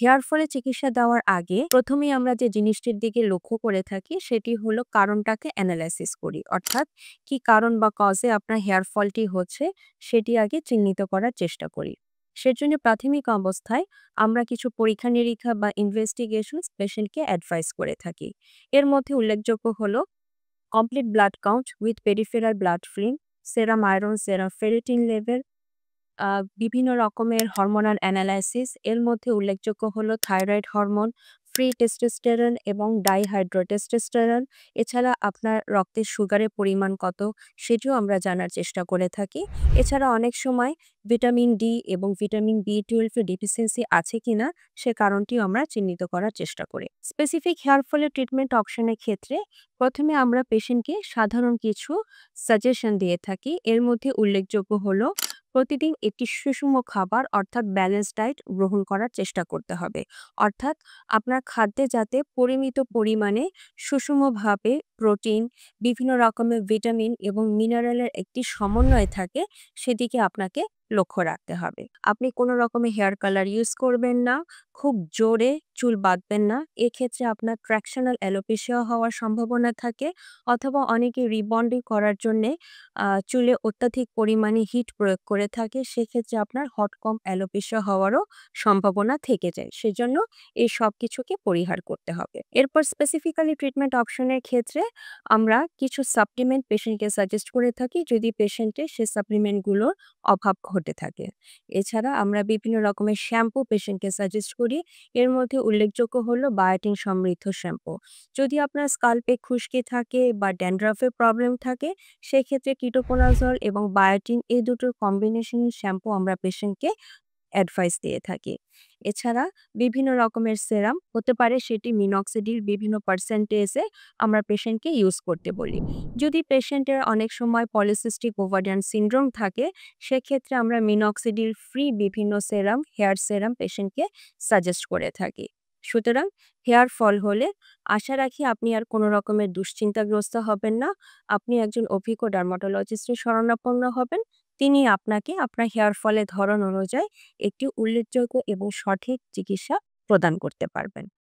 Hair ফলে চিকিৎসা দেওয়ার আগে প্রথমেই আমরা যে জিনিসটির দিকে লক্ষ্য করে থাকি সেটি হলো কারণটাকে অ্যানালাইসিস করি। অর্থাৎ কি কারণ বা কজে আপনার হেয়ার ফলটি হচ্ছে সেটি আগে চিহ্নিত করার চেষ্টা করি। সেজন্য প্রাথমিক অবস্থায় আমরা কিছু পরীক্ষা-নিরীক্ষা বা ইনভেস্টিগেশনস পেশেন্টকে অ্যাডভাইস করে থাকি। এর মধ্যে উল্লেখযোগ্য হলো complete blood count with peripheral blood film, serum iron, serum ferritin level, আ বিভিন্ন রকমের হরমোনাল অ্যানালাইসিস। এর মধ্যে উল্লেখযোগ্য হলো থাইরয়েড হরমোন, ফ্রি টেস্টোস্টেরন এবং ডাইহাইড্রোটেস্টোস্টেরন। এছাড়া আপনার রক্তের সুগারের পরিমাণ কত সেটিও আমরা জানার চেষ্টা করে থাকি। এছাড়া অনেক সময় ভিটামিন ডি এবং ভিটামিন B12 এর ডেফিসিয়েন্সি আছে কিনা সে কারণটিও আমরা চিহ্নিত করার চেষ্টা করি। স্পেসিফিক হেয়ার ফলের ট্রিটমেন্ট অপশনের ক্ষেত্রে প্রথমে আমরা পেশেন্টকে সাধারণ কিছু সাজেশন দিয়ে থাকি। এর মধ্যে উল্লেখযোগ্য হলো প্রতিদিন একটি সুষম খাবার অর্থাৎ ব্যালেন্স ডায়েট গ্রহণ করার চেষ্টা করতে হবে। অর্থাৎ আপনার খাদ্যে যাতে পরিমিত পরিমাণে সুষমভাবে প্রোটিন, বিভিন্ন রকমের ভিটামিন এবং মিনারেলের একটি সমন্বয় থাকে সেদিকে আপনাকে লক্ষ্য রাখতে হবে। আপনি কোনো রকমের হেয়ার কালার ইউজ করবেন না, খুব জোরে চুল বাঁধবেন না। এক্ষেত্রে আপনার ট্র্যাকশনাল অ্যালোপেশিয়া হওয়ার সম্ভাবনা থাকে, অথবা অনেকে রিবন্ডিং করার জন্যে চুলে অত্যাধিক পরিমাণে হিট প্রয়োগ করে থাকে। সেক্ষেত্রে আপনার হট কম্ব অ্যালোপেশিয়া হওয়ারও সম্ভাবনা থেকে যায়। সেজন্য এই সবকিছুকে পরিহার করতে হবে। এরপর স্পেসিফিক্যালি ট্রিটমেন্ট অপশনের ক্ষেত্রে আমরা কিছু সাপ্লিমেন্ট পেশেন্টকে সাজেস্ট করে থাকি যদি পেশেন্টের সে সাপ্লিমেন্টগুলোর অভাব ঘটে থাকে। এছাড়া আমরা বিভিন্ন রকমের শ্যাম্পু পেশেন্টকে সাজেস্ট করি। এর মধ্যে উল্লেখযোগ্য হলো বায়োটিন সমৃদ্ধ শ্যাম্পু। যদি আপনার স্কাল্পে খুশকি থাকে বা ড্যান্ড্রাফের প্রবলেম থাকে সেক্ষেত্রে কিটোকোনাজল এবং বায়োটিন এই দুটোর কম্বিনেশন শ্যাম্পু আমরা পেশেন্টকে অ্যাডভাইস দিয়ে থাকি। এছাড়া বিভিন্ন রকমের সেরাম হতে পারে সেটি মিনক্সিডিল বিভিন্ন পার্সেন্টেজে আমরা পেশেন্টকে ইউজ করতে বলি। যদি পেশেন্টের অনেক সময় পলিসিস্টিক ওভারিয়ান সিনড্রোম থাকে সেক্ষেত্রে আমরা মিনক্সিডিল ফ্রি বিভিন্ন সেরাম, হেয়ার সেরাম পেশেন্টকে সাজেস্ট করে থাকি। সুতরাং হেয়ার ফল হলে আশা রাখি আপনি আর কোনো রকমের দুশ্চিন্তাগ্রস্ত হবেন না। আপনি একজন অভিজ্ঞ ডার্মাটোলজিস্টের শরণাপন্ন হবেন। তিনি আপনাকে আপনার হেয়ার ফলের ধরন অনুযায়ী একটি উল্লেখযোগ্য এবং সঠিক চিকিৎসা প্রদান করতে পারবেন।